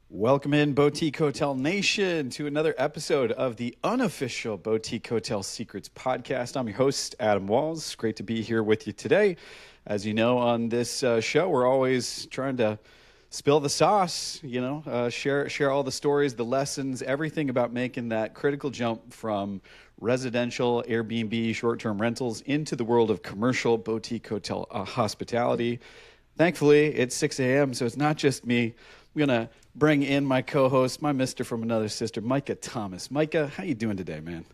Welcome in, Boutique Hotel Nation, to another episode of the unofficial Boutique Hotel Secrets podcast. I'm your host, Adam Walls. Great to be here with you today. As you know, on this show, we're always trying to spill the sauce, share all the stories, the lessons, everything about making that critical jump from residential Airbnb short-term rentals into the world of commercial boutique hotel hospitality. Thankfully, it's 6 a.m., so it's not just me. I'm going to bring in my co-host, my mister from another sister, Micah Thomas. Micah, how you doing today, man?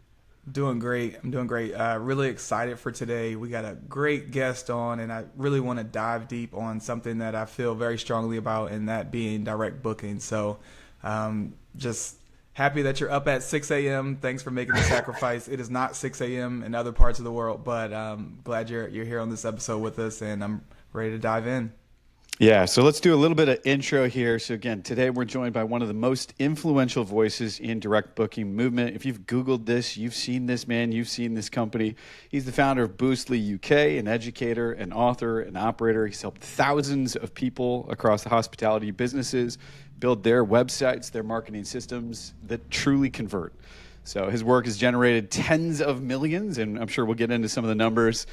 Doing great. I'm doing great. Really excited for today. We got a great guest on, and I really want to dive deep on something that I feel very strongly about, and that being direct booking. So just happy that you're up at 6 a.m. Thanks for making the sacrifice. It is not 6 a.m. in other parts of the world, but glad you're here on this episode with us, and I'm ready to dive in. Yeah, so let's do a little bit of intro here. So again, today we're joined by one of the most influential voices in direct booking movement. If you've Googled this, you've seen this man, you've seen this company. He's the founder of Boostly UK, an educator, an author, an operator. He's helped thousands of people across the hospitality businesses build their websites, their marketing systems that truly convert. So his work has generated tens of millions, and I'm sure we'll get into some of the numbers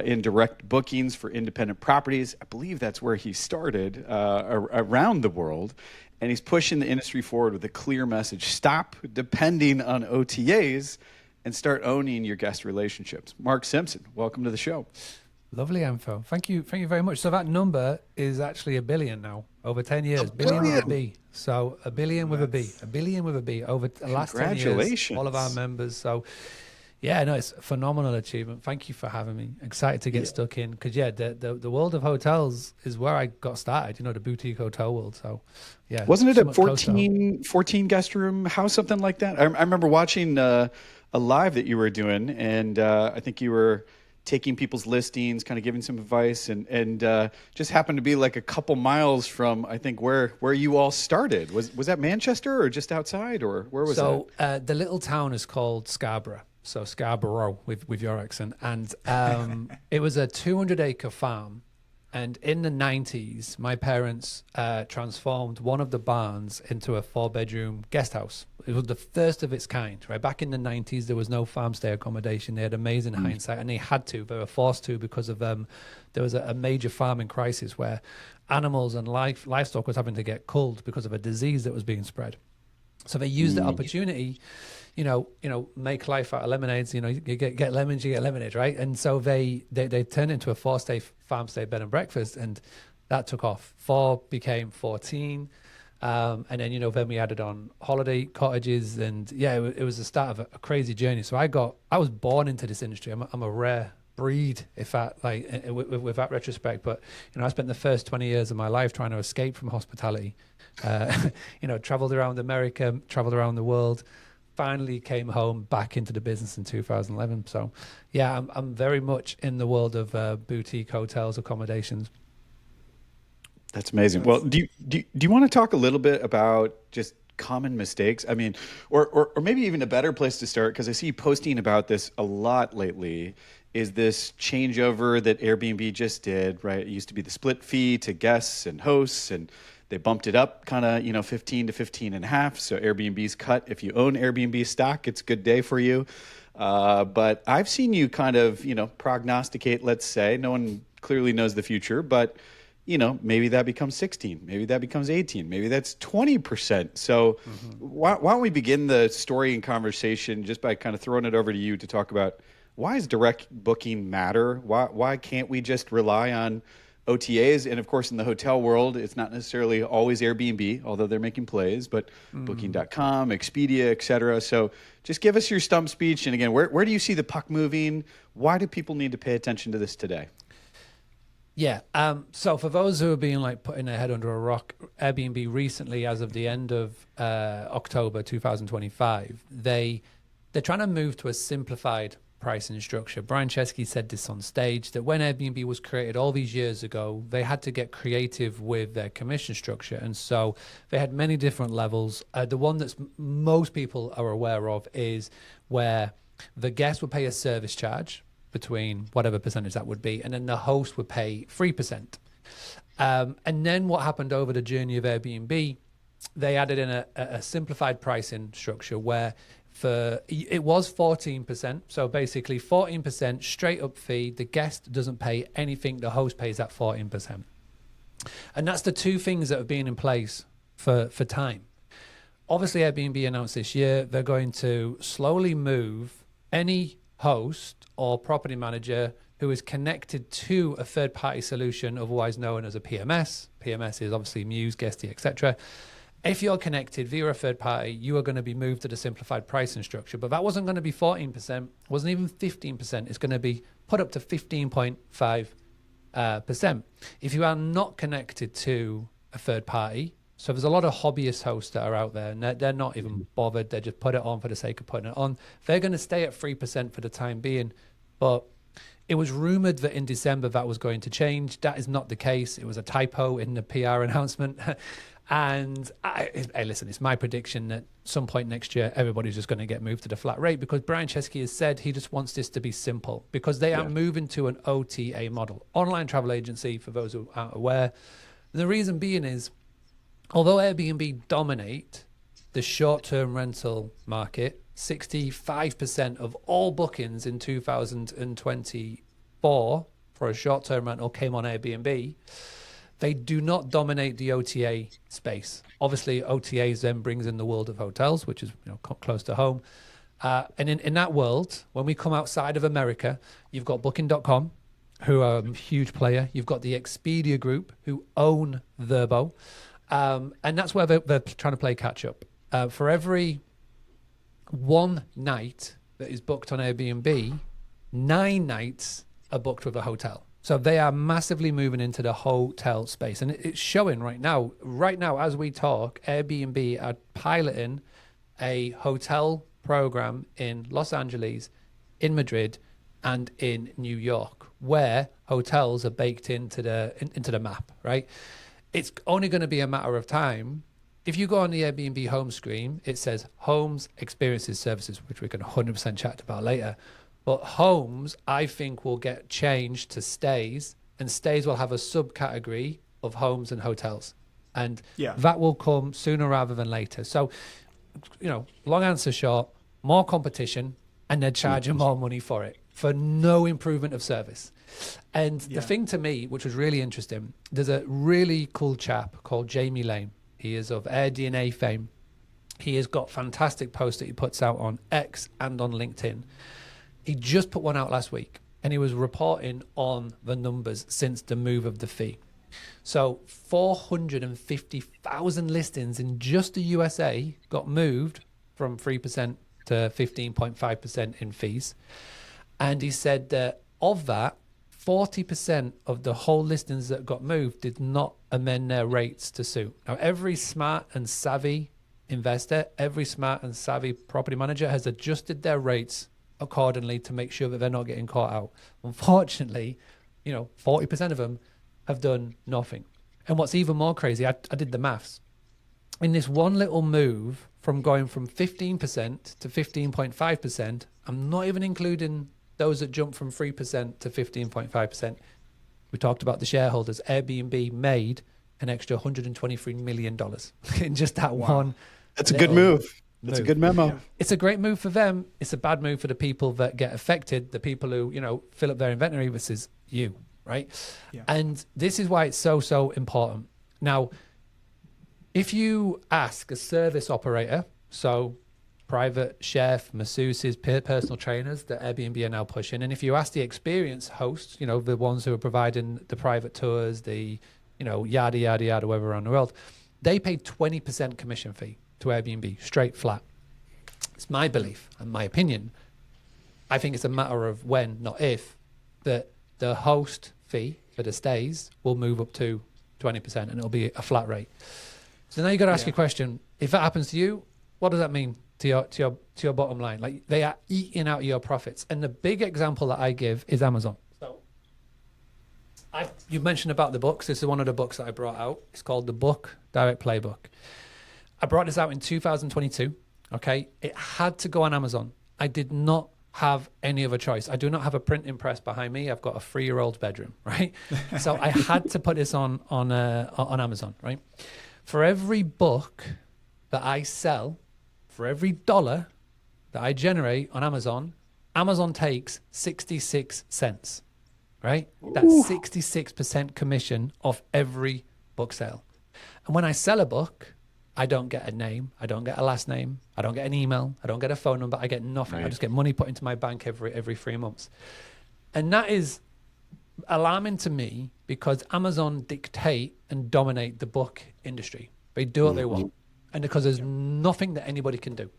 in direct bookings for independent properties. I believe that's where he started around the world, and he's pushing the industry forward with a clear message. Stop depending on OTAs and start owning your guest relationships. Mark Simpson, welcome to the show. Lovely info. Thank you very much. So that number is actually a billion now, over 10 years. A Billion with a billion. B. So a billion with a B. A billion with a B over the last 10 years. Congratulations. All of our members. So yeah, no, it's a phenomenal achievement. Thank you for having me. Excited to get stuck in because the world of hotels is where I got started, the boutique hotel world. So yeah. Wasn't it so a much closer to home. 14 guest room house, something like that? I remember watching a live that you were doing, and I think you were taking people's listings, kind of giving some advice, and just happened to be like a couple miles from, I think, where you all started. Was that Manchester or just outside, or where was that? So the little town is called Scarborough. So Scarborough with your accent. And it was a 200-acre farm. And in the 90s, my parents transformed one of the barns into a 4-bedroom guest house. It was the first of its kind, right? Back in the 90s, there was no farm stay accommodation. They had amazing hindsight, and they had to. They were forced to because of there was a major farming crisis where animals and livestock was having to get culled because of a disease that was being spread. So they used the opportunity, make life out of lemonades. You get lemons, you get lemonade, right? And so they turned into a 4-stay farm stay bed and breakfast, and that took off. 4 became 14, and then then we added on holiday cottages, and it was the start of a crazy journey. So I was born into this industry. I'm a rare breed, if that with that retrospect. But I spent the first 20 years of my life trying to escape from hospitality. Traveled around America, traveled around the world, finally came home back into the business in 2011. So yeah, I'm very much in the world of boutique hotels, accommodations. That's amazing. Well, do you want to talk a little bit about just common mistakes? I mean, or maybe even a better place to start, because I see you posting about this a lot lately, is this changeover that Airbnb just did, right? It used to be the split fee to guests and hosts, and they bumped it up kind of, 15 to 15 and a half. So Airbnb's cut. If you own Airbnb stock, it's a good day for you. But I've seen you kind of, prognosticate, let's say. No one clearly knows the future, but maybe that becomes 16, maybe that becomes 18, maybe that's 20%. So why don't we begin the story and conversation just by kind of throwing it over to you to talk about why does direct booking matter? Why can't we just rely on OTAs? And of course, in the hotel world, it's not necessarily always Airbnb, although they're making plays, but Booking.com, Expedia, et cetera. So just give us your stump speech. And again, where do you see the puck moving? Why do people need to pay attention to this today? Yeah. So for those who are being putting their head under a rock, Airbnb recently, as of the end of October 2025, they're trying to move to a simplified pricing structure. Brian Chesky said this on stage, that when Airbnb was created all these years ago, they had to get creative with their commission structure. And so they had many different levels. The one that most people are aware of is where the guest would pay a service charge between whatever percentage that would be, and then the host would pay 3%. And then what happened over the journey of Airbnb they added in a simplified pricing structure where it was 14%. So basically 14% straight up fee. The guest doesn't pay anything. The host pays that 14%. And that's the two things that have been in place for time. Obviously, Airbnb announced this year they're going to slowly move any host or property manager who is connected to a third-party solution, otherwise known as a PMS. PMS is obviously Muse, Guesty, etc. If you're connected via a third party, you are going to be moved to the simplified pricing structure. But that wasn't going to be 14%, wasn't even 15%. It's going to be put up to 15.5%. If you are not connected to a third party, so there's a lot of hobbyist hosts that are out there, and they're not even bothered. They just put it on for the sake of putting it on. They're going to stay at 3% for the time being. But it was rumored that in December that was going to change. That is not the case. It was a typo in the PR announcement. And hey, listen, it's my prediction that some point next year, everybody's just going to get moved to the flat rate, because Brian Chesky has said he just wants this to be simple, because they are moving to an OTA model, online travel agency, for those who aren't aware. And the reason being is, although Airbnb dominate the short-term rental market, 65% of all bookings in 2024 for a short-term rental came on Airbnb. They do not dominate the OTA space. Obviously, OTAs then brings in the world of hotels, which is close to home. And in that world, when we come outside of America, you've got Booking.com, who are a huge player. You've got the Expedia group, who own Vrbo. And that's where they're trying to play catch up. For every one night that is booked on Airbnb, 9 nights are booked with a hotel. So they are massively moving into the hotel space. And it's showing right now. Right now, as we talk, Airbnb are piloting a hotel program in Los Angeles, in Madrid, and in New York, where hotels are baked into the map, right? It's only going to be a matter of time. If you go on the Airbnb home screen, it says homes, experiences, services, which we can 100% chat about later. But homes, I think, will get changed to stays, and stays will have a subcategory of homes and hotels. And that will come sooner rather than later. So, long answer short, more competition, and they're charging more money for it, for no improvement of service. And the thing to me, which was really interesting, there's a really cool chap called Jamie Lane. He is of AirDNA fame. He has got fantastic posts that he puts out on X and on LinkedIn. He just put one out last week, and he was reporting on the numbers since the move of the fee. So 450,000 listings in just the USA got moved from 3% to 15.5% in fees. And he said that of that, 40% of the whole listings that got moved did not amend their rates to suit. Now, every smart and savvy investor, every smart and savvy property manager has adjusted their rates accordingly to make sure that they're not getting caught out. Unfortunately, 40% of them have done nothing. And what's even more crazy, I did the maths. In this one little move from going from 15% to 15.5%, I'm not even including those that jump from 3% to 15.5%. We talked about the shareholders. Airbnb made an extra $123 million in just that one. That's a good move. That's a good memo. Yeah. It's a great move for them. It's a bad move for the people that get affected, the people who, fill up their inventory versus you, right? Yeah. And this is why it's so important. Now, if you ask a service operator, so private chef, masseuses, personal trainers that Airbnb are now pushing, and if you ask the experience hosts, the ones who are providing the private tours, the, yada, yada, yada, wherever around the world, they pay 20% commission fee to Airbnb, straight flat. It's my belief and my opinion. I think it's a matter of when, not if, that the host fee for the stays will move up to 20% and it'll be a flat rate. So now you got to ask your question: if that happens to you, what does that mean to your bottom line? Like, they are eating out your profits. And the big example that I give is Amazon. So you mentioned about the books. This is one of the books that I brought out. It's called the Book Direct Playbook. I brought this out in 2022. Okay, it had to go on Amazon. I did not have any other choice. I do not have a printing press behind me. I've got a 3-year-old bedroom, right? So I had to put this on Amazon, right? For every book that I sell, for every dollar that I generate on Amazon, Amazon takes 66 cents, right? That's 66% commission off every book sale. And when I sell a book, I don't get a name, I don't get a last name, I don't get an email, I don't get a phone number, I get nothing. I Right. just get money put into my bank every 3 months. And that is alarming to me because Amazon dictate and dominate the book industry. They do what they want. And because there's nothing that anybody can do.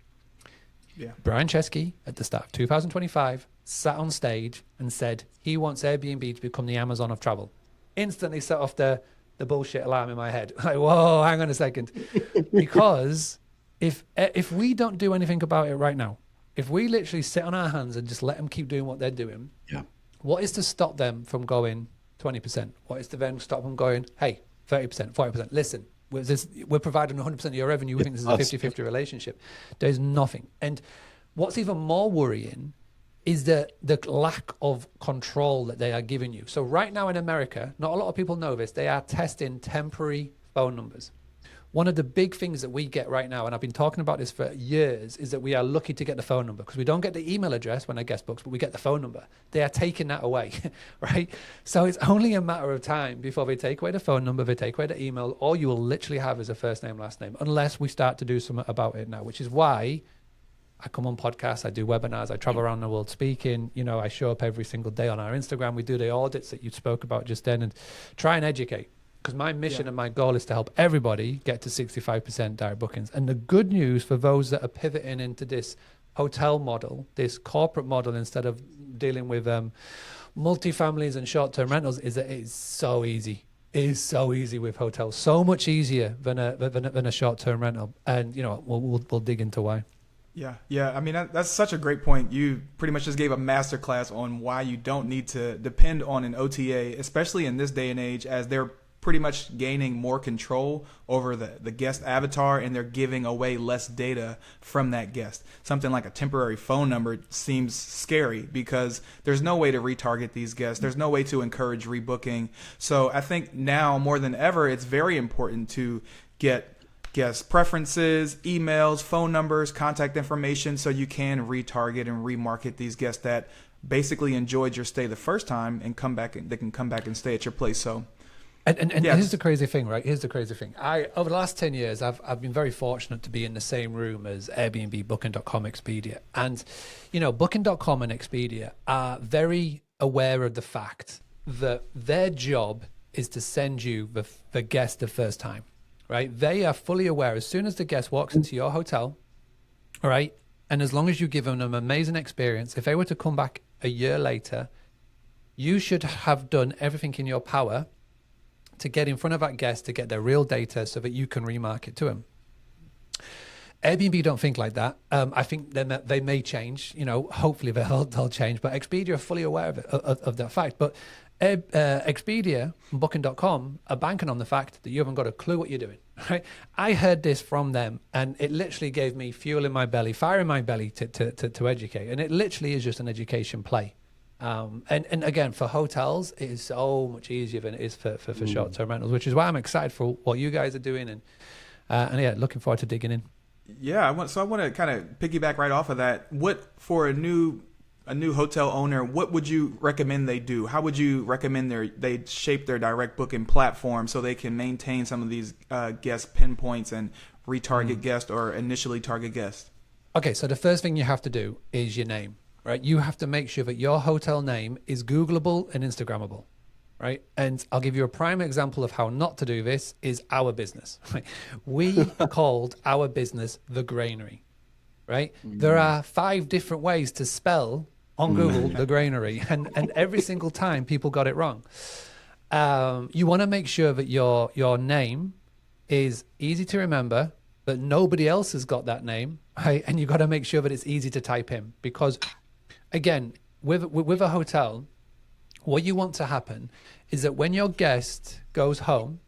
Yeah. Brian Chesky, at the start of 2025, sat on stage and said he wants Airbnb to become the Amazon of travel. Instantly set off the bullshit alarm in my head. Like, whoa, hang on a second. Because if we don't do anything about it right now, if we literally sit on our hands and just let them keep doing what they're doing, Yeah. what is to stop them from going 20%? What is to then stop them going, hey, 30%, 40%? Listen, we're providing 100% of your revenue. We think this is a 50-50 relationship. There's nothing. And what's even more worrying is the lack of control that they are giving you. So right now in America, not a lot of people know this, they are testing temporary phone numbers. One of the big things that we get right now, and I've been talking about this for years, is that we are lucky to get the phone number because we don't get the email address when I guest books, but we get the phone number. They are taking that away, right? So it's only a matter of time before they take away the phone number, they take away the email. All you will literally have is a first name, last name, unless we start to do something about it now, which is why I come on podcasts, I do webinars, I travel around the world speaking, I show up every single day on our Instagram. We do the audits that you spoke about just then and try and educate. Because my mission and my goal is to help everybody get to 65% direct bookings. And the good news for those that are pivoting into this hotel model, this corporate model, instead of dealing with multifamilies and short-term rentals, is that it's so easy. It is so easy with hotels, so much easier than a short-term rental. And we'll dig into why. Yeah. I mean, that's such a great point. You pretty much just gave a masterclass on why you don't need to depend on an OTA, especially in this day and age, as they're pretty much gaining more control over the guest avatar, and they're giving away less data from that guest. Something like a temporary phone number seems scary because there's no way to retarget these guests. There's no way to encourage rebooking. So I think now more than ever, it's very important to get guest preferences, emails, phone numbers, contact information, so you can retarget and remarket these guests that basically enjoyed your stay the first time and they can come back and stay at your place. So And yes. Here's the crazy thing, right? Here's the crazy thing. Over the last 10 years, I've been very fortunate to be in the same room as Airbnb, Booking.com, Expedia. And, Booking.com and Expedia are very aware of the fact that their job is to send you the guest the first time, right? They are fully aware as soon as the guest walks into your hotel, all right? And as long as you give them an amazing experience, if they were to come back a year later, you should have done everything in your power to get in front of that guest to get their real data so that you can remarket to them. Airbnb don't think like that. I think they may change. Hopefully they'll change. But Expedia are fully aware of that fact. But Expedia and Booking.com are banking on the fact that you haven't got a clue what you're doing. Right? I heard this from them, and it literally gave me fuel in my belly, fire in my belly to educate. And it literally is just an education play. And again, for hotels, it is so much easier than it is for short-term rentals, which is why I'm excited for what you guys are doing, and yeah, looking forward to digging in. Yeah, I want to kind of piggyback right off of that. What for a new hotel owner, what would you recommend they do? How would you recommend they shape their direct booking platform so they can maintain some of these guest pinpoints and retarget guests or initially target guests? Okay, so the first thing you have to do is your name. Right, you have to make sure that your hotel name is Googleable and Instagrammable, right? And I'll give you a prime example of how not to do this is our business. Right? We called our business The Granary, right? There are 5 different ways to spell on Google The Granary, and every single time people got it wrong. You want to make sure that your name is easy to remember, but nobody else has got that name, right? And you got to make sure that it's easy to type in because, again, with a hotel, what you want to happen is that when your guest goes home,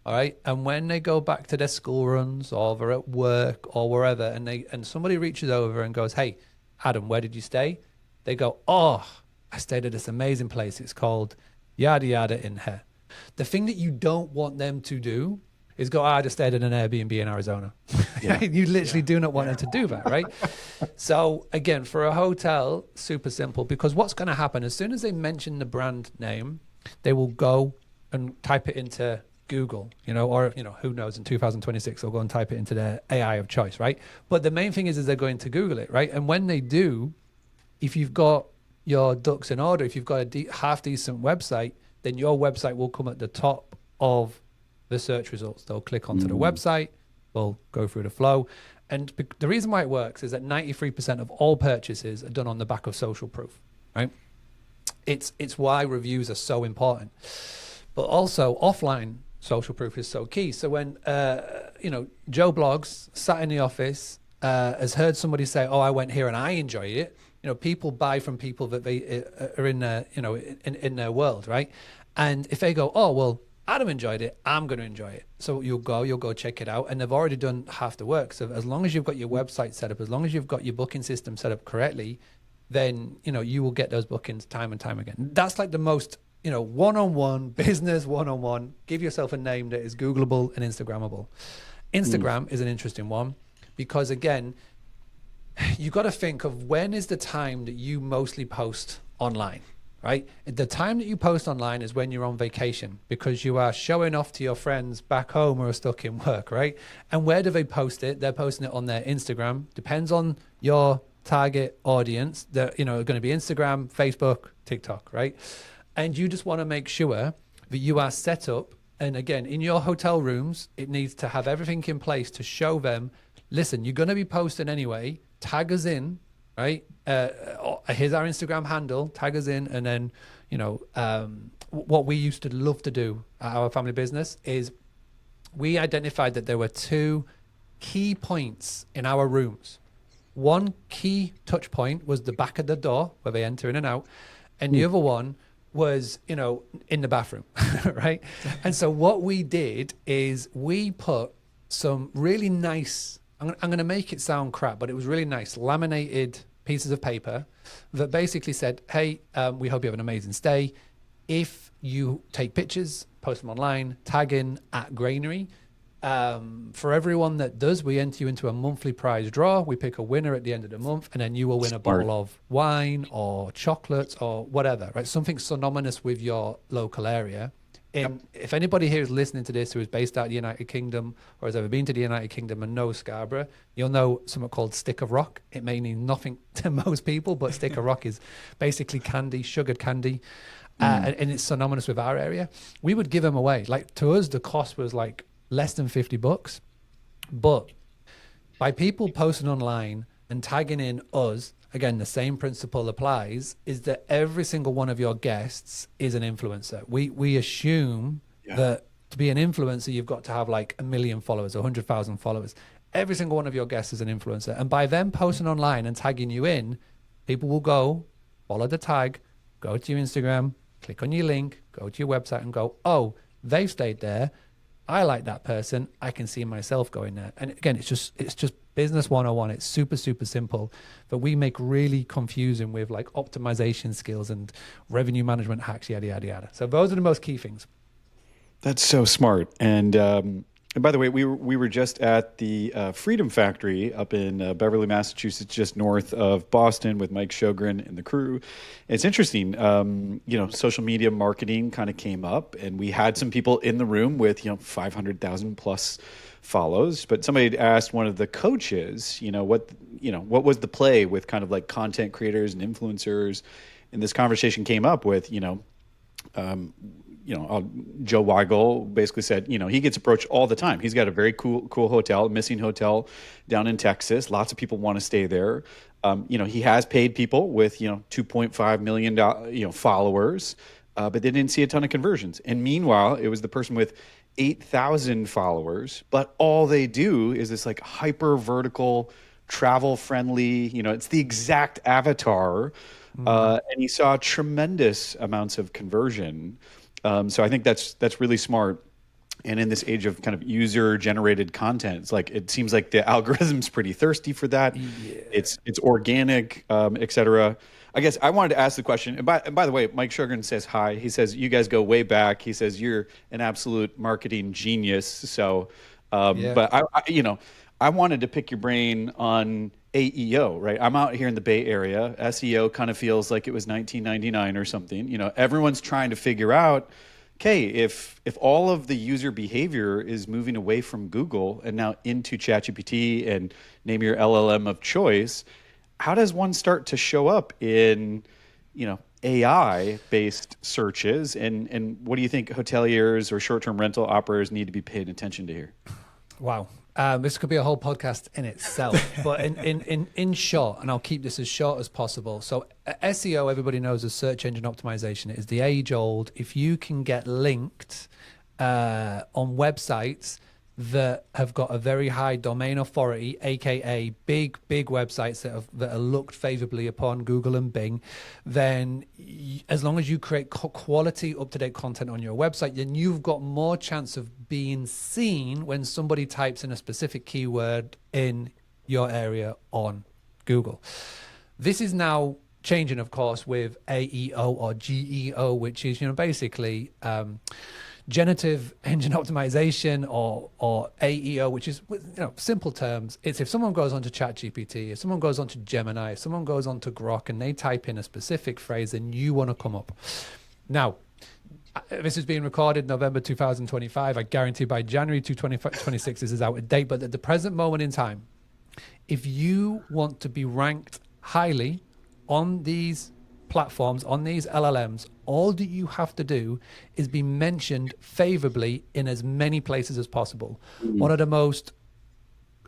all right, and when they go back to their school runs or they're at work or wherever, and somebody reaches over and goes, "Hey, Adam, where did you stay?" They go, "Oh, I stayed at this amazing place. It's called yada yada in here." The thing that you don't want them to do is go, I just stayed in an Airbnb in Arizona. Yeah. You literally do not want them to do that, right? So again, for a hotel, super simple, because what's going to happen as soon as they mention the brand name, they will go and type it into Google, or who knows, in 2026 they'll go and type it into their AI of choice, right? But the main thing is they're going to Google it, right? And when they do, if you've got your ducks in order, if you've got a half decent website, then your website will come at the top of the search results. They'll click onto the website, they'll go through the flow. And the reason why it works is that 93% of all purchases are done on the back of social proof, right? It's why reviews are so important. But also offline social proof is so key. So when Joe Blogs sat in the office, has heard somebody say, "Oh, I went here and I enjoy it." People buy from people that they are in their, in their world, right? And if they go, "Oh, well, Adam enjoyed it, I'm going to enjoy it," so you'll go check it out, and they've already done half the work. So as long as you've got your website set up, as long as you've got your booking system set up correctly, then you will get those bookings time and time again. That's like the most one-on-one business, one-on-one. Give yourself a name that is Googleable and Instagrammable. Instagram is an interesting one because, again, you got to think of when is the time that you mostly post online, right? The time that you post online is when you're on vacation because you are showing off to your friends back home or are stuck in work, right? And where do they post it? They're posting it on their Instagram. Depends on your target audience. That are going to be Instagram, Facebook, TikTok, right? And you just want to make sure that you are set up. And again, in your hotel rooms, it needs to have everything in place to show them, listen, you're going to be posting anyway, tag us in, right? Here's our Instagram handle, tag us in. And then, what we used to love to do at our family business is we identified that there were two key points in our rooms. One key touch point was the back of the door where they enter in and out. And the other one was, in the bathroom, right? And so what we did is we put some really nice, I'm going to make it sound crap, but it was really nice, laminated pieces of paper that basically said, hey, we hope you have an amazing stay. If you take pictures, post them online, tag in @Granary. For everyone that does, we enter you into a monthly prize draw. We pick a winner at the end of the month, and then you will win a bottle of wine or chocolates or whatever, right? Something synonymous with your local area. If anybody here is listening to this who is based out of the United Kingdom or has ever been to the United Kingdom and knows Scarborough, you'll know something called Stick of Rock. It may mean nothing to most people, but Stick of Rock is basically candy, sugared candy, and it's synonymous with our area. We would give them away. Like, to us, the cost was like less than $50, but by people posting online and tagging in us, again, the same principle applies, is that every single one of your guests is an influencer. We assume that to be an influencer, you've got to have like 1 million followers, 100,000 followers. Every single one of your guests is an influencer. And by them posting online and tagging you in, people will go, follow the tag, go to your Instagram, click on your link, go to your website and go, oh, they've stayed there. I like that person. I can see myself going there. And again, it's just business 101. It's super, super simple, but we make really confusing with like optimization skills and revenue management hacks, yada, yada, yada. So those are the most key things. That's so smart. And by the way, we were just at the Freedom Factory up in Beverly, Massachusetts, just north of Boston, with Mike Sjogren and the crew. It's interesting, social media marketing kind of came up, and we had some people in the room with 500,000 plus follows. But somebody had asked one of the coaches, what was the play with kind of like content creators and influencers, and this conversation came up with Joe Weigel basically said, he gets approached all the time. He's got a very cool hotel, missing hotel down in Texas. Lots of people want to stay there. He has paid people with, 2.5 million, followers, but they didn't see a ton of conversions. And meanwhile, it was the person with 8,000 followers, but all they do is this like hyper vertical, travel friendly, it's the exact avatar. And he saw tremendous amounts of conversion. So I think that's really smart. And in this age of kind of user generated content, it's like, it seems like the algorithm's pretty thirsty for that. Yeah. It's organic, et cetera. I guess I wanted to ask the question. And by the way, Mike Sugarman says hi. He says you guys go way back. He says you're an absolute marketing genius. So, Yeah. but I wanted to pick your brain on AEO, right? I'm out here in the Bay Area. SEO kind of feels like it was 1999 or something. Everyone's trying to figure out, okay, if all of the user behavior is moving away from Google and now into ChatGPT and name your LLM of choice, how does one start to show up in, AI based searches? And what do you think hoteliers or short term rental operators need to be paying attention to here? Wow. This could be a whole podcast in itself, but in short, and I'll keep this as short as possible. So SEO, everybody knows as search engine optimization, is the age old. If you can get linked on websites that have got a very high domain authority, aka big websites that are looked favorably upon Google and Bing, then as long as you create quality, up-to-date content on your website, then you've got more chance of being seen when somebody types in a specific keyword in your area on Google. This is now changing, of course, with AEO or GEO, which is basically generative engine optimization, or AEO, which is, simple terms. It's if someone goes onto ChatGPT, if someone goes onto Gemini, if someone goes onto Grok and they type in a specific phrase, then you want to come up. Now, this is being recorded November 2025. I guarantee by January 2026 this is out of date. But at the present moment in time, if you want to be ranked highly on these platforms, on these LLMs, all that you have to do is be mentioned favorably in as many places as possible. One of the most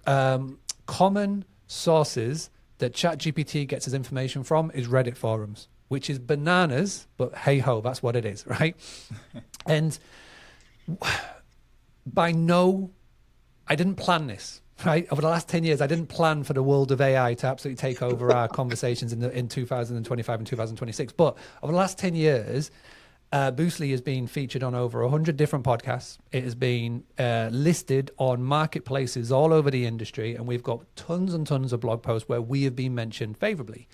common sources that ChatGPT gets his information from is Reddit forums, which is bananas, but hey ho, that's what it is, right? And I didn't plan this. Right, over the last 10 years, I didn't plan for the world of AI to absolutely take over our conversations in 2025 and 2026. But over the last 10 years, Boostly has been featured on over 100 different podcasts. It has been listed on marketplaces all over the industry, and we've got tons and tons of blog posts where we have been mentioned favorably.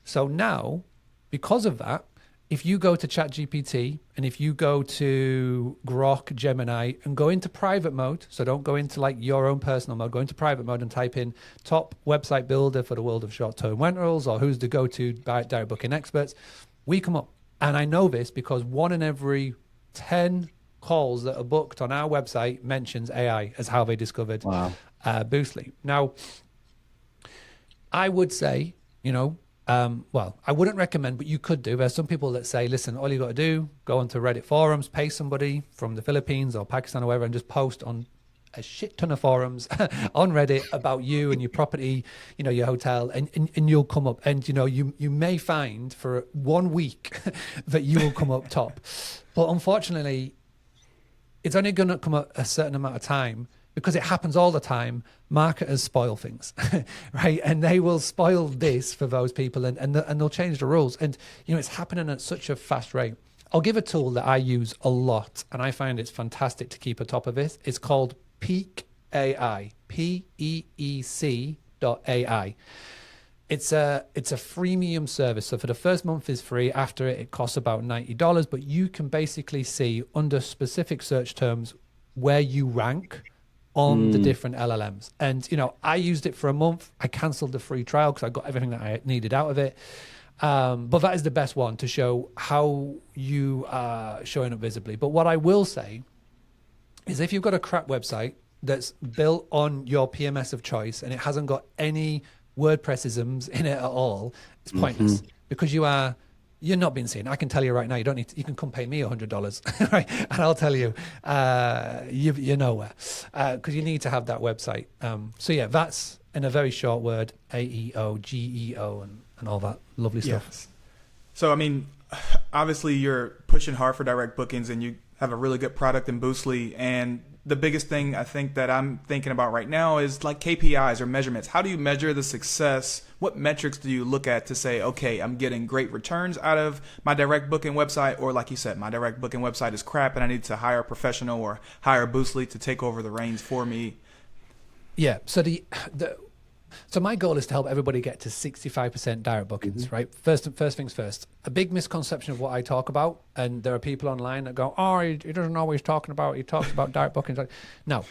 So now, because of that, if you go to ChatGPT and if you go to Grok, Gemini, and go into private mode, so don't go into like your own personal mode, go into private mode and type in top website builder for the world of short-term rentals, or who's the go-to direct booking experts, we come up. And I know this because 1 in every 10 calls that are booked on our website mentions AI as how they discovered Boostly. Now, I would say, I wouldn't recommend, but you could do. There's some people that say, listen, all you got to do, go onto Reddit forums, pay somebody from the Philippines or Pakistan or wherever, and just post on a shit ton of forums on Reddit about you and your property, your hotel, and you'll come up. And, you may find for 1 week that you will come up top. But unfortunately, it's only going to come up a certain amount of time, because it happens all the time. Marketers spoil things, right? And they will spoil this for those people, and they'll change the rules. And, it's happening at such a fast rate. I'll give a tool that I use a lot, and I find it's fantastic to keep on top of it. It's called Peak AI, PEEC.ai. It's a freemium service. So for the first month is free. After it costs about $90, but you can basically see under specific search terms where you rank on the different LLMs. And, I used it for a month. I canceled the free trial because I got everything that I needed out of it. But that is the best one to show how you are showing up visibly. But what I will say is, if you've got a crap website that's built on your PMS of choice and it hasn't got any WordPressisms in it at all, it's pointless, because you're not being seen. I can tell you right now, you can come pay me $100, right? And I'll tell you, you're nowhere, because you need to have that website. So yeah, that's in a very short word, AEO, GEO, and all that lovely stuff. Yes. So, obviously you're pushing hard for direct bookings and you have a really good product in Boostly. And the biggest thing I think that I'm thinking about right now is like KPIs or measurements. How do you measure the success? What metrics do you look at to say, okay, I'm getting great returns out of my direct booking website? Or like you said, my direct booking website is crap and I need to hire a professional or hire Boostly to take over the reins for me. Yeah. So So my goal is to help everybody get to 65% direct bookings, right? First things first. A big misconception of what I talk about, and there are people online that go, "Oh, he doesn't know what he's talking about. He talks about direct bookings." No,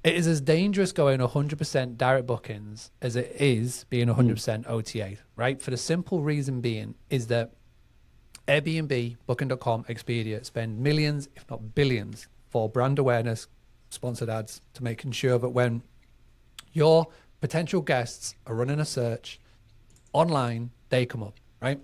it is as dangerous going 100% direct bookings as it is being 100% OTA, right? For the simple reason being is that Airbnb, Booking.com, Expedia spend millions, if not billions, for brand awareness, sponsored ads, to making sure that when your potential guests are running a search online, they come up, right?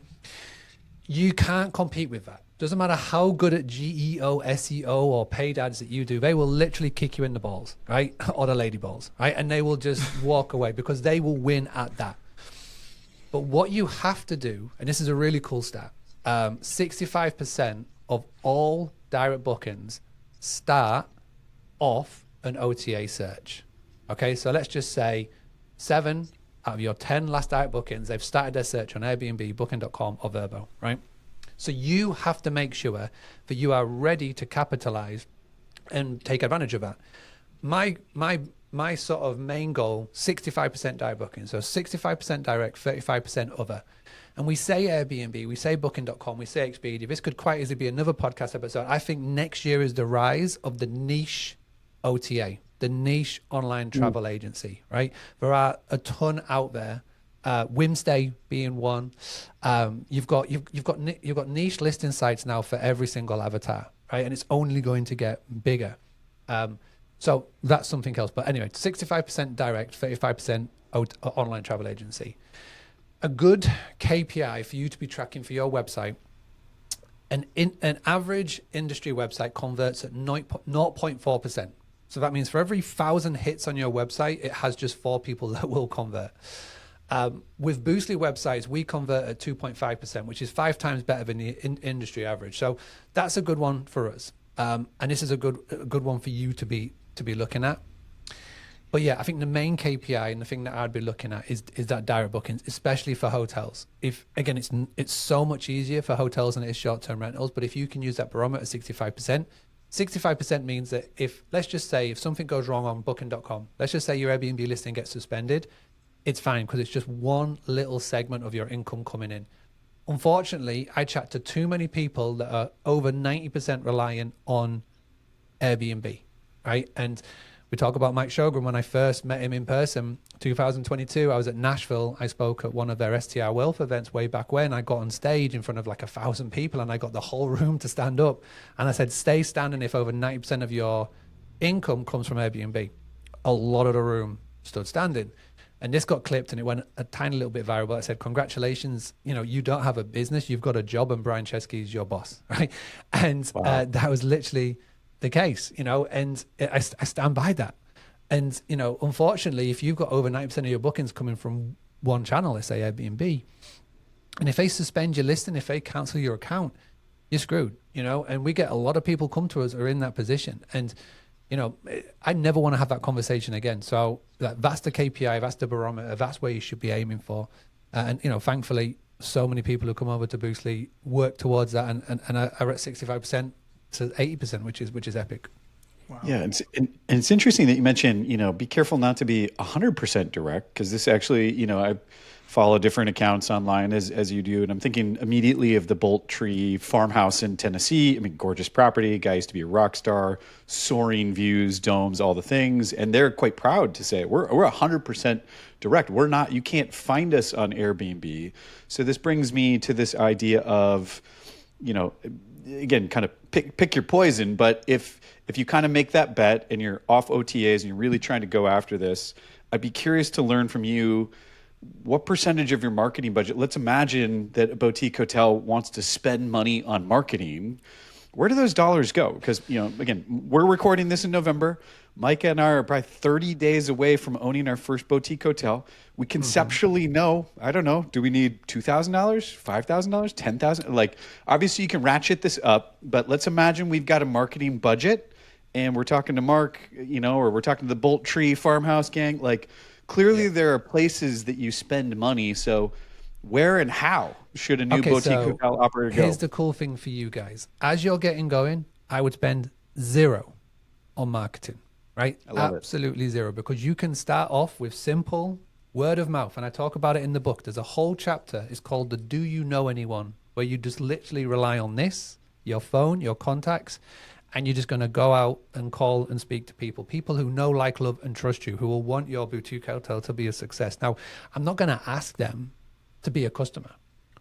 You can't compete with that. Doesn't matter how good at GEO, SEO, or paid ads that you do, they will literally kick you in the balls, right? Or the lady balls, right? And they will just walk away because they will win at that. But what you have to do, and this is a really cool stat, 65% of all direct bookings start off an OTA search. Okay, so let's just say 7 out of your 10 last direct bookings, they've started their search on Airbnb, Booking.com, or Vrbo, right? So you have to make sure that you are ready to capitalize and take advantage of that. My sort of main goal, 65% direct booking. So 65% direct, 35% other. And we say Airbnb, we say Booking.com, we say Expedia. This could quite easily be another podcast episode. I think next year is the rise of the niche OTA, the niche online travel agency, right? There are a ton out there. Wimstay being one. You've got niche listing sites now for every single avatar, right? And it's only going to get bigger. So that's something else. But anyway, 65% direct, 35% online travel agency. A good KPI for you to be tracking for your website. An average industry website converts at 0.4%. So that means for every 1,000 hits on your website, it has just 4 people that will convert. With Boostly websites, we convert at 2.5%, which is 5 times better than the industry average. So that's a good one for us. And this is a good one for you to be looking at. But yeah, I think the main KPI and the thing that I'd be looking at is that direct bookings, especially for hotels. If again, it's so much easier for hotels than it is short-term rentals. But if you can use that barometer 65%, 65% means that let's just say if something goes wrong on Booking.com, let's just say your Airbnb listing gets suspended, it's fine because it's just one little segment of your income coming in. Unfortunately, I chat to too many people that are over 90% reliant on Airbnb, right? And we talk about Mike Shogren. When I first met him in person, 2022, I was at Nashville. I spoke at one of their STR Wealth events way back when. I got on stage in front of like 1,000 people and I got the whole room to stand up. And I said, stay standing if over 90% of your income comes from Airbnb. A lot of the room stood standing. And this got clipped and it went a tiny little bit viral. But I said, congratulations, you don't have a business, you've got a job and Brian Chesky is your boss, right? And Wow. that was literally the case, and I stand by that. And, unfortunately, if you've got over 90% of your bookings coming from one channel, let's say Airbnb, and if they suspend your listing, if they cancel your account, you're screwed, and we get a lot of people come to us who are in that position. And, I never want to have that conversation again. So that's the KPI, that's the barometer, that's where you should be aiming for. And, thankfully, so many people who come over to Boostly work towards that and are at 65% to 80%, which is epic. Wow. Yeah, and it's interesting that you mentioned, be careful not to be 100% direct because this actually, I follow different accounts online as you do, and I'm thinking immediately of the Bolt Tree farmhouse in Tennessee. I mean, gorgeous property. Guy used to be a rock star, soaring views, domes, all the things, and they're quite proud to say we're 100% direct. We're not. You can't find us on Airbnb. So this brings me to this idea of, again, kind of pick your poison. But if you kind of make that bet and you're off OTAs and you're really trying to go after this, I'd be curious to learn from you what percentage of your marketing budget. Let's imagine that a boutique hotel wants to spend money on marketing. Where do those dollars go? Because, again, we're recording this in November. Micah and I are probably 30 days away from owning our first boutique hotel. We conceptually know, I don't know, do we need $2,000, $5,000, $10,000? Like, obviously you can ratchet this up, but let's imagine we've got a marketing budget and we're talking to Mark, or we're talking to the Bolt Tree farmhouse gang. Like, clearly there are places that you spend money. So where and how should a new boutique hotel operator go? Here's the cool thing for you guys. As you're getting going, I would spend 0 on marketing, right? I love Absolutely 0, because you can start off with simple Word of mouth. And I talk about it in the book. There's a whole chapter. It's called the Do You Know Anyone, where you just literally rely on this, your phone, your contacts, and you're just going to go out and call and speak to people who know, like, love, and trust you, who will want your boutique hotel to be a success. Now, I'm not going to ask them to be a customer.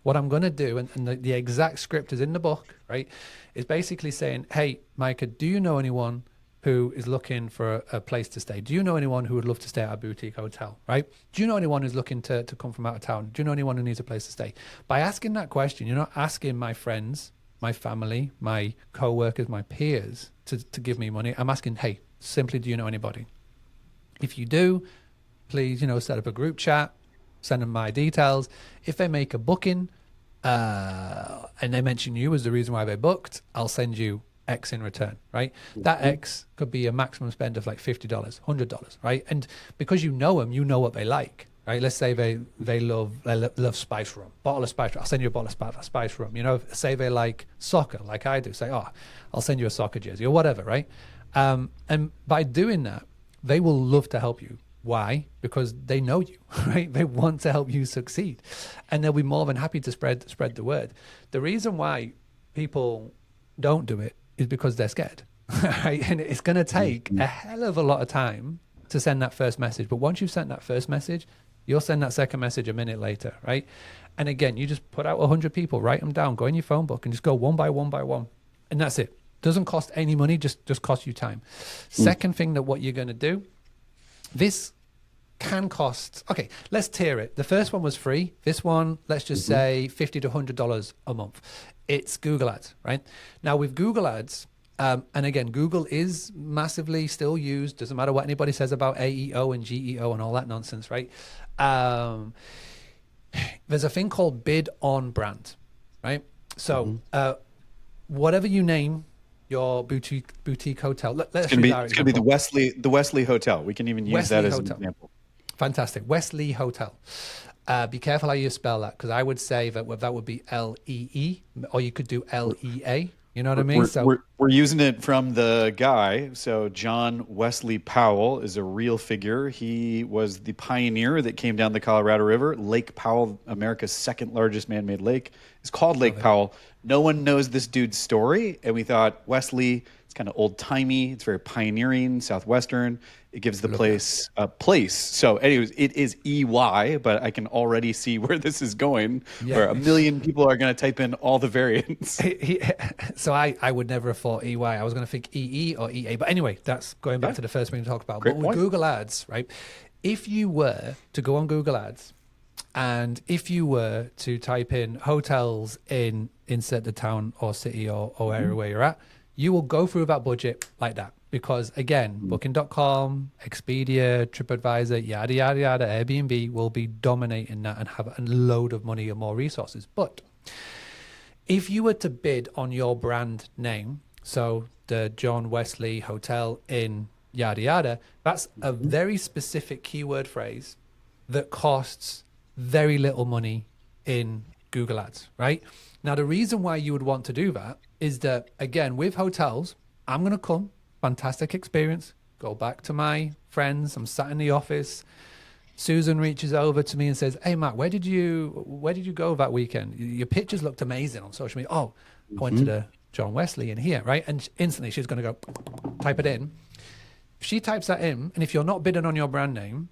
What I'm going to do, and the exact script is in the book, right, is basically saying, hey, Micah, do you know anyone who is looking for a place to stay? Do you know anyone who would love to stay at a boutique hotel, right? Do you know anyone who's looking to come from out of town? Do you know anyone who needs a place to stay? By asking that question, you're not asking my friends, my family, my co-workers, my peers to give me money. I'm asking, hey, simply, do you know anybody? If you do, please, set up a group chat, send them my details. If they make a booking and they mention you as the reason why they booked, I'll send you X in return, right? That X could be a maximum spend of like $50, $100, right? And because you know them, you know what they like, right? Let's say they love spice rum, bottle of spice rum. I'll send you a bottle of spice rum. Say they like soccer, like I do. Say, I'll send you a soccer jersey or whatever, right? And by doing that, they will love to help you. Why? Because they know you, right? They want to help you succeed, and they'll be more than happy to spread the word. The reason why people don't do it is because they're scared, right? And it's going to take a hell of a lot of time to send that first message. But once you've sent that first message, you'll send that second message a minute later, right? And again, you just put out 100 people, write them down, go in your phone book and just go one by one by one. And that's it. Doesn't cost any money, just costs you time. Second thing that what you're going to do, this can cost, okay, let's tier it. The first one was free. This one, let's just say $50 to $100 a month. It's Google Ads, right? Now with Google Ads, and again, Google is massively still used. Doesn't matter what anybody says about AEO and GEO and all that nonsense, right? There's a thing called bid on brand, right? So whatever you name your boutique hotel, it's going to be the Wesley Hotel. We can even use that as an example. Fantastic. Wesley Hotel. Be careful how you spell that, because I would say that would be Lee, or you could do Lea. You know what I mean? We're using it from the guy. So John Wesley Powell is a real figure. He was the pioneer that came down the Colorado River. Lake Powell, America's second largest man-made lake, is called Lake Powell. No one knows this dude's story, and we thought Wesley, it's kind of old-timey. It's very pioneering, southwestern. It gives the place a place. So anyways, it is EY, but I can already see where this is going, where 1 million people are going to type in all the variants. So I would never have thought EY. I was going to think EE or EA. But anyway, that's going back to the first thing to talk about. Great But with Google Ads, right? If you were to go on Google Ads, and if you were to type in hotels in insert the town or city or area where you're at, you will go through that budget like that. Because again, Booking.com, Expedia, TripAdvisor, yada, yada, yada, Airbnb will be dominating that and have a load of money and more resources. But if you were to bid on your brand name, so the John Wesley Hotel in yada, yada, that's a very specific keyword phrase that costs very little money in Google Ads, right? Now, the reason why you would want to do that is that, again, with hotels, I'm going to come, fantastic experience, go back to my friends, I'm sat in the office, Susan reaches over to me and says, hey, Matt, where did you go that weekend? Your pictures looked amazing on social media. Oh, I went to the John Wesley in here, right? And instantly she's going to go, type it in. If she types that in, and if you're not bidding on your brand name,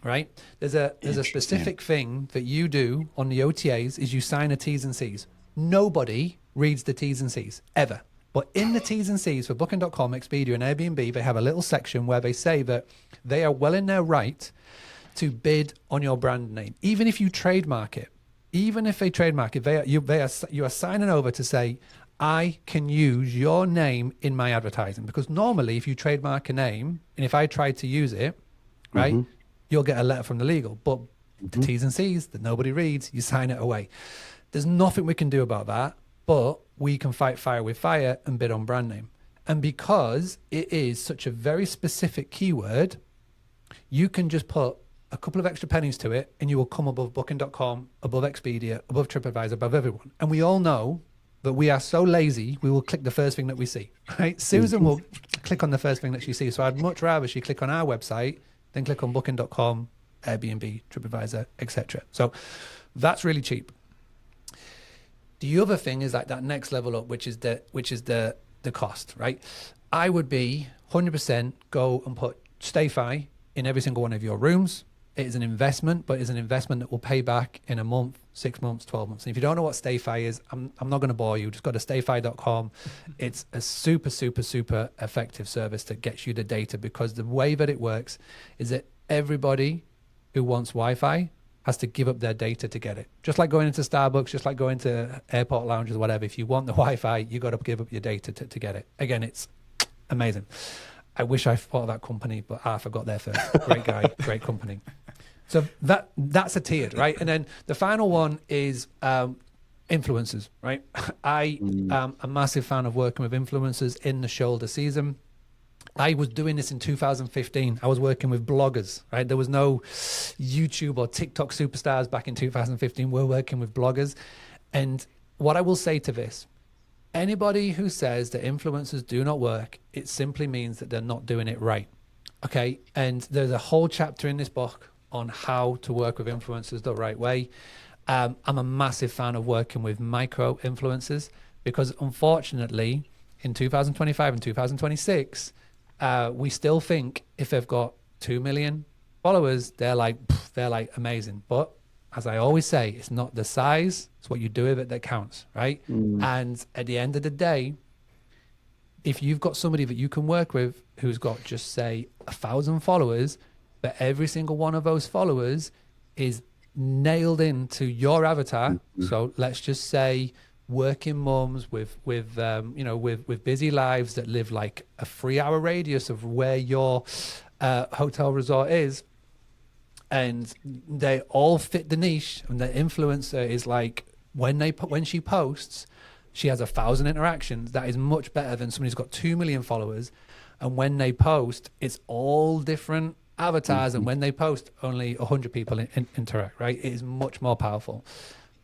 right, there's a specific thing that you do on the OTAs is you sign a T's and C's. Nobody reads the T's and C's, ever. But in the T's and C's for Booking.com, Expedia, and Airbnb, they have a little section where they say that they are well in their right to bid on your brand name, even if you trademark it. Even if they trademark it, you are signing over to say, I can use your name in my advertising. Because normally, if you trademark a name, and if I try to use it, right, you'll get a letter from the legal. But the T's and C's that nobody reads, you sign it away. There's nothing we can do about that, but we can fight fire with fire and bid on brand name. And because it is such a very specific keyword, you can just put a couple of extra pennies to it and you will come above Booking.com, above Expedia, above TripAdvisor, above everyone. And we all know that we are so lazy, we will click the first thing that we see, right? Susan will click on the first thing that she sees. So I'd much rather she click on our website than click on Booking.com, Airbnb, TripAdvisor, etc. So that's really cheap. The other thing is like that next level up, which is the cost, right? I would be 100% go and put StayFi in every single one of your rooms. It is an investment, but it's an investment that will pay back in a month, 6 months, 12 months. And if you don't know what StayFi is, I'm not going to bore you. Just go to stayfi.com. It's a super, super, super effective service that gets you the data, because the way that it works is that everybody who wants Wi-Fi has to give up their data to get it. Just like going into Starbucks, just like going to airport lounges, whatever. If you want the Wi-Fi, you got to give up your data to get it. Again, it's amazing. I wish I thought of that company, but Arthur got there first. Great guy, great company. So that's a tiered, right? And then the final one is influencers, right? I am a massive fan of working with influencers in the shoulder season. I was doing this in 2015. I was working with bloggers, right? There was no YouTube or TikTok superstars back in 2015. We're working with bloggers. And what I will say to this, anybody who says that influencers do not work, it simply means that they're not doing it right. Okay. And there's a whole chapter in this book on how to work with influencers the right way. I'm a massive fan of working with micro influencers, because unfortunately in 2025 and 2026, we still think if they've got 2 million followers, they're like amazing. But as I always say, it's not the size, it's what you do with it that counts, right? And at the end of the day, if you've got somebody that you can work with who's got just say 1,000 followers, but every single one of those followers is nailed into your avatar. So let's just say working mums with busy lives that live like a 3-hour radius of where your hotel resort is, and they all fit the niche. And the influencer is like, when she posts, she has 1,000 interactions. That is much better than somebody who's got 2 million followers, and when they post, it's all different avatars, and when they post, only 100 people interact, right? It is much more powerful.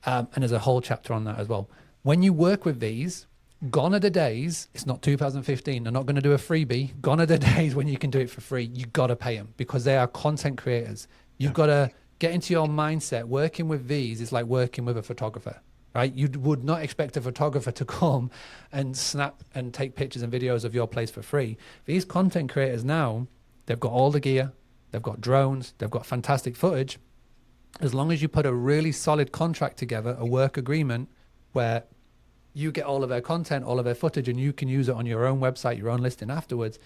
And there's a whole chapter on that as well. When you work with these, gone are the days, it's not 2015, they're not going to do a freebie. Gone are the days when you can do it for free. You got to pay them, because they are content creators. You've got to get into your mindset. Working with these is like working with a photographer, right? You would not expect a photographer to come and snap and take pictures and videos of your place for free. These content creators now, they've got all the gear, they've got drones, they've got fantastic footage. As long as you put a really solid contract together, a work agreement, where you get all of their content, all of their footage, and you can use it on your own website, your own listing afterwards,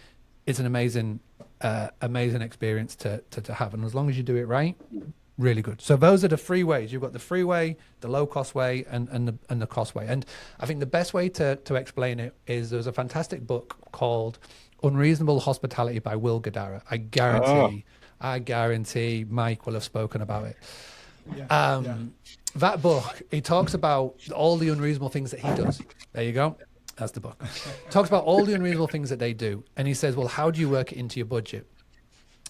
it's an amazing experience to have. And as long as you do it right, really good. So those are the 3 ways. You've got the free way, the low cost way, and the cost way. And I think the best way to explain it is, there's a fantastic book called Unreasonable Hospitality by Will Guidara. I guarantee Mike will have spoken about it. That book, he talks about all the unreasonable things that he does. There you go. That's the book. Talks about all the unreasonable things that they do. And he says, well, how do you work it into your budget?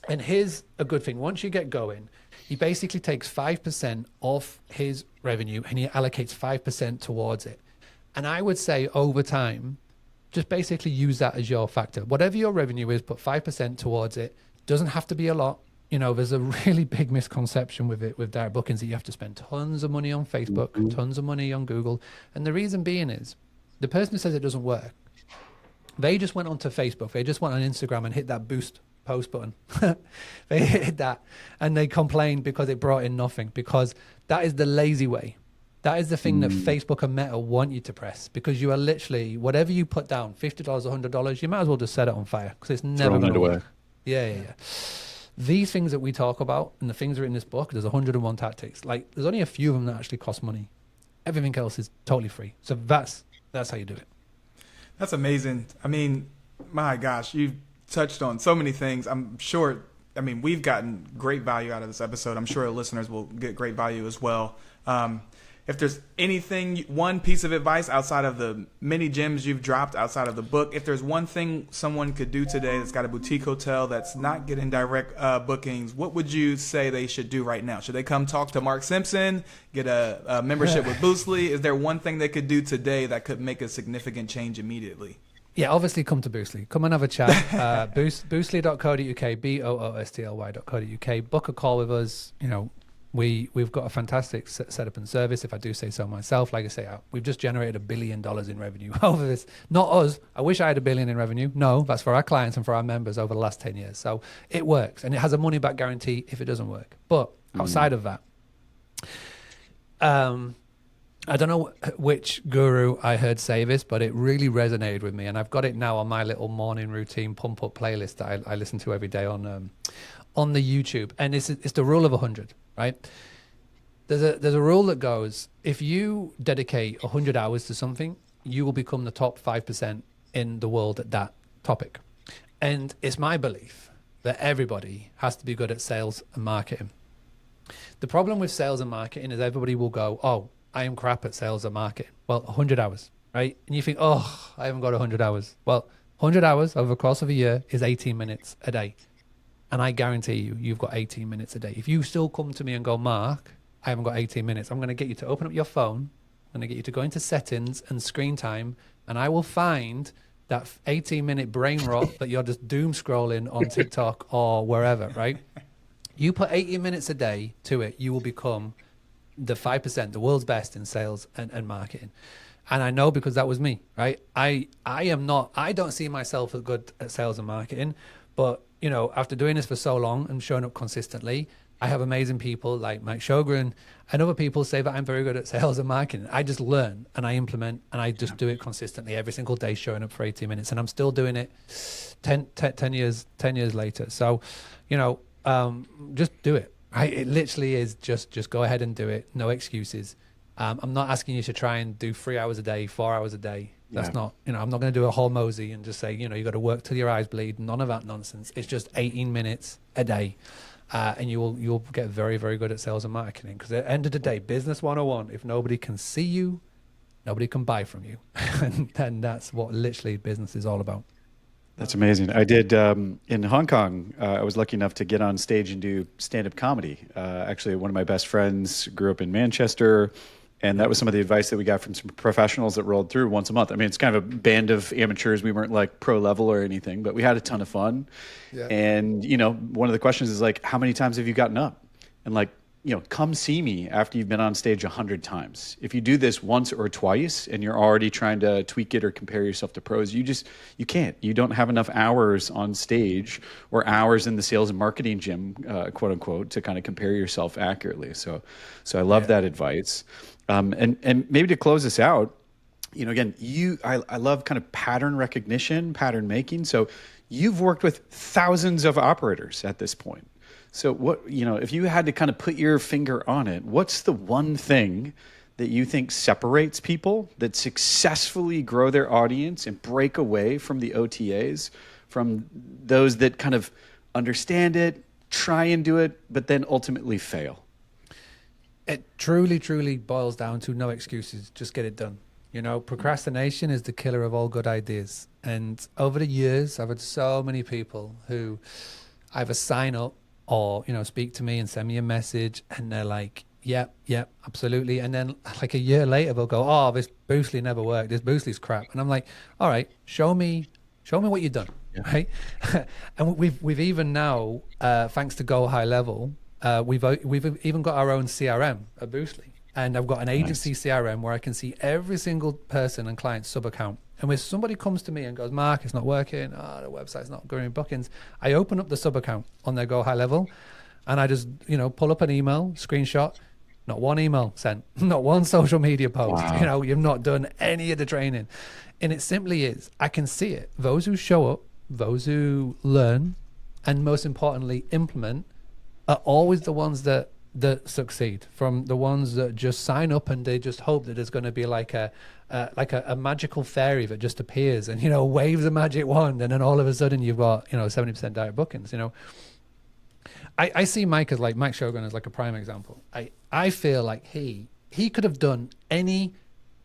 And here's a good thing. Once you get going, he basically takes 5% off his revenue and he allocates 5% towards it. And I would say over time, just basically use that as your factor. Whatever your revenue is, put 5% towards it. Doesn't have to be a lot. You know, there's a really big misconception with it, with direct bookings, that you have to spend tons of money on Facebook, tons of money on Google. And the reason being is, the person who says it doesn't work, they just went onto Facebook, they just went on Instagram and hit that boost post button. They hit that and they complained because it brought in nothing, because that is the lazy way. That is the thing that Facebook and Meta want you to press, because you are literally, whatever you put down, $50, $100, you might as well just set it on fire, because it's never going to work. Yeah. These things that we talk about and the things that are in this book, there's 101 tactics. Like, there's only a few of them that actually cost money. Everything else is totally free. So that's how you do it. That's amazing. I mean, my gosh, you've touched on so many things. I'm sure, we've gotten great value out of this episode. I'm sure our listeners will get great value as well. If there's anything, one piece of advice outside of the many gems you've dropped outside of the book, if there's one thing someone could do today that's got a boutique hotel that's not getting direct bookings, what would you say they should do right now? Should they come talk to Mark Simpson, get a membership with Boostly? Is there one thing they could do today that could make a significant change immediately? Yeah, obviously come to Boostly. Come and have a chat. Boostly.co.uk, boostly.co.uk. Book a call with us. You know, we've got a fantastic setup and service, if I do say so myself. Like I say, we've just generated $1 billion in revenue over this. Not us. I wish I had $1 billion in revenue. No, that's for our clients and for our members over the last 10 years. So it works, and it has a money back guarantee if it doesn't work. But outside of that, I don't know which guru I heard say this, but it really resonated with me, and I've got it now on my little morning routine pump up playlist that I listen to every day on the YouTube. And it's the rule of 100, right? There's a rule that goes: if you dedicate 100 hours to something, you will become the top 5% in the world at that topic. And it's my belief that everybody has to be good at sales and marketing. The problem with sales and marketing is everybody will go, oh, I am crap at sales and marketing. Well, 100 hours, right? And you think, oh, I haven't got 100 hours. Well, 100 hours over the course of a year is 18 minutes a day. And I guarantee you, you've got 18 minutes a day. If you still come to me and go, Mark, I haven't got 18 minutes, I'm going to get you to open up your phone. I'm going to get you to go into settings and screen time. And I will find that 18-minute brain rot that you're just doom scrolling on TikTok or wherever, right? You put 18 minutes a day to it, you will become the 5%, the world's best in sales and marketing. And I know, because that was me, right? I don't see myself as good at sales and marketing, but you know, after doing this for so long and showing up consistently, I have amazing people like Mike Shogren and other people say that I'm very good at sales and marketing. I just learn and I implement and I just do it consistently every single day, showing up for 18 minutes, and I'm still doing it 10 years later. So, you know, just do it. Right? It literally is just go ahead and do it. No excuses. I'm not asking you to try and do 3 hours a day, 4 hours a day. That's not, you know, I'm not going to do a whole mosey and just say, you know, you got to work till your eyes bleed. None of that nonsense. It's just 18 minutes a day. And you'll get very, very good at sales and marketing. Because at the end of the day, business 101, if nobody can see you, nobody can buy from you. And that's what literally business is all about. That's amazing. I did in Hong Kong. I was lucky enough to get on stage and do stand-up comedy. Actually, one of my best friends grew up in Manchester, and that was some of the advice that we got from some professionals that rolled through once a month. I mean, it's kind of a band of amateurs. We weren't like pro level or anything, but we had a ton of fun. Yeah. And you know, one of the questions is like, how many times have you gotten up? And like, you know, come see me after you've been on stage 100 times. If you do this once or twice and you're already trying to tweak it or compare yourself to pros, you can't. You don't have enough hours on stage or hours in the sales and marketing gym, quote unquote, to kind of compare yourself accurately. So I love that advice. And maybe to close this out, you know, again, I love kind of pattern recognition, pattern making. So you've worked with thousands of operators at this point. So what, you know, if you had to kind of put your finger on it, what's the one thing that you think separates people that successfully grow their audience and break away from the OTAs, from those that kind of understand it, try and do it, but then ultimately fail? It truly, truly boils down to no excuses. Just get it done. You know, procrastination is the killer of all good ideas. And over the years, I've had so many people who either sign up or, you know, speak to me and send me a message and they're like, yeah, absolutely. And then like a year later, they'll go, oh, this Boostly never worked. This Boostly's crap. And I'm like, all right, show me what you've done. Yeah. Right. And we've even now, thanks to Go High Level, we've even got our own CRM at Boostly. And I've got an agency CRM where I can see every single person and client sub account. And when somebody comes to me and goes, Mark, it's not working, the website's not growing bookings, I open up the sub account on their Go High Level and I just, you know, pull up an email, screenshot, not one email sent, not one social media post. Wow. You know, you've not done any of the training. And it simply is, I can see it. Those who show up, those who learn, and most importantly, implement, are always the ones that succeed, from the ones that just sign up and they just hope that there's going to be like a magical fairy that just appears and, you know, waves a magic wand, and then all of a sudden you've got, you know, 70% direct bookings. You know, I see Mike Shogun as like a prime example. I feel like he could have done any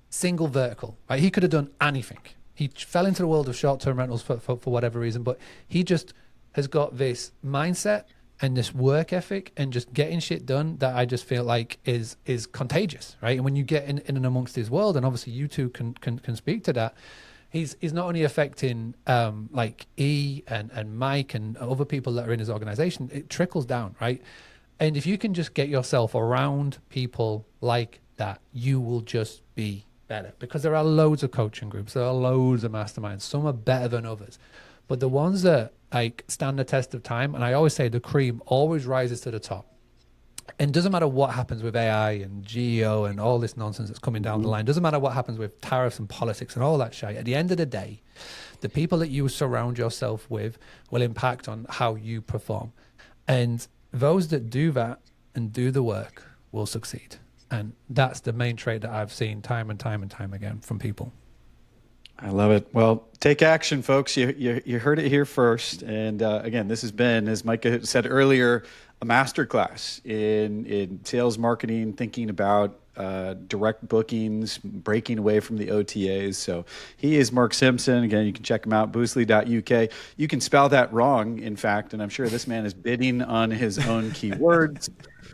single vertical, right? He could have done anything. He fell into the world of short-term rentals for whatever reason, but he just has got this mindset and this work ethic and just getting shit done that I just feel like is contagious, right? And when you get in and amongst his world, and obviously you two can speak to that, he's not only affecting like and Mike and other people that are in his organization. It trickles down, right? And if you can just get yourself around people like that, you will just be better, because there are loads of coaching groups, there are loads of masterminds. Some are better than others, but the ones that like stand the test of time, and I always say the cream always rises to the top. And doesn't matter what happens with AI and GEO and all this nonsense that's coming down the line. Doesn't matter what happens with tariffs and politics and all that shit. At the end of the day, the people that you surround yourself with will impact on how you perform. And those that do that and do the work will succeed. And that's the main trait that I've seen time and time and time again from people. I love it. Well, take action, folks. You heard it here first. And again, this has been, as Micah said earlier, a masterclass in sales marketing, thinking about direct bookings, breaking away from the OTAs. So he is Mark Simpson. Again, you can check him out, boostly.uk. You can spell that wrong, in fact, and I'm sure this man is bidding on his own keywords.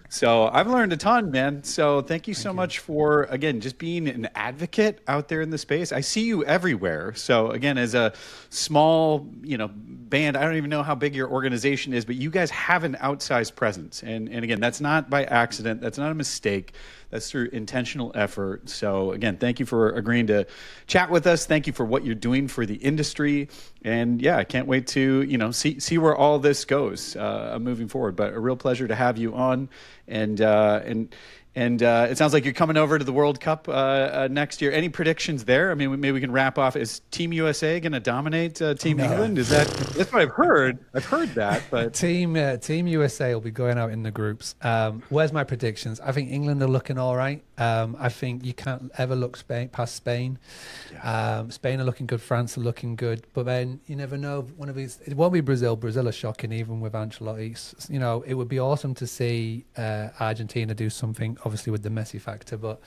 So I've learned a ton, man. So thank you so much for, again, just being an advocate out there in the space. I see you everywhere. So again, as a small, band, I don't even know how big your organization is, but you guys have an outsized presence. And again, that's not by accident. That's not a mistake. That's through intentional effort. So again, thank you for agreeing to chat with us. Thank you for what you're doing for the industry. And yeah, I can't wait to, see where all this goes moving forward. But a real pleasure to have you on. And it sounds like you're coming over to the World Cup next year. Any predictions there? I mean, maybe we can wrap off. Is Team USA going to dominate Team England? That's what I've heard. I've heard that. But Team USA will be going out in the groups. Where's my predictions? I think England are looking all right. I think you can't ever look past Spain. Yeah. Spain are looking good. France are looking good. But then you never know. One of these, it won't be Brazil. Brazil are shocking, even with Ancelotti. It would be awesome to see Argentina do something, obviously with the Messi factor. But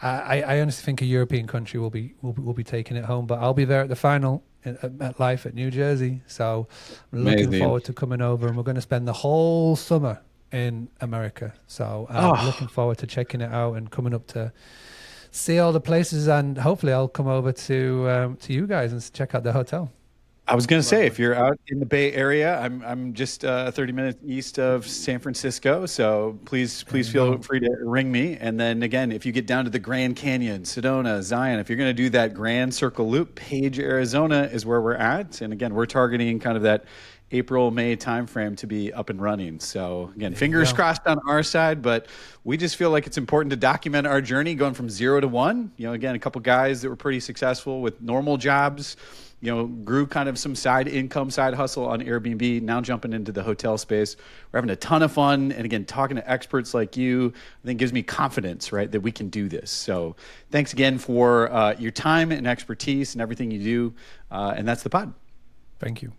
I honestly think a European country will be taking it home. But I'll be there at the final at MetLife at New Jersey. So I'm looking forward to coming over, and we're going to spend the whole summer in America. So I'm looking forward to checking it out and coming up to see all the places, and hopefully I'll come over to you guys and check out the hotel. I was going to say, if you're out in the Bay Area, I'm just 30 minutes east of San Francisco. So please feel free to ring me. And then again, if you get down to the Grand Canyon, Sedona, Zion, if you're going to do that Grand Circle Loop, Page, Arizona is where we're at. And again, we're targeting kind of that April, May timeframe to be up and running. So again, fingers crossed on our side, but we just feel like it's important to document our journey going from 0 to 1. Again, a couple guys that were pretty successful with normal jobs, grew kind of some side hustle on Airbnb, now jumping into the hotel space. We're having a ton of fun. And again, talking to experts like you, I think gives me confidence, right, that we can do this. So thanks again for your time and expertise and everything you do. And that's the pod. Thank you.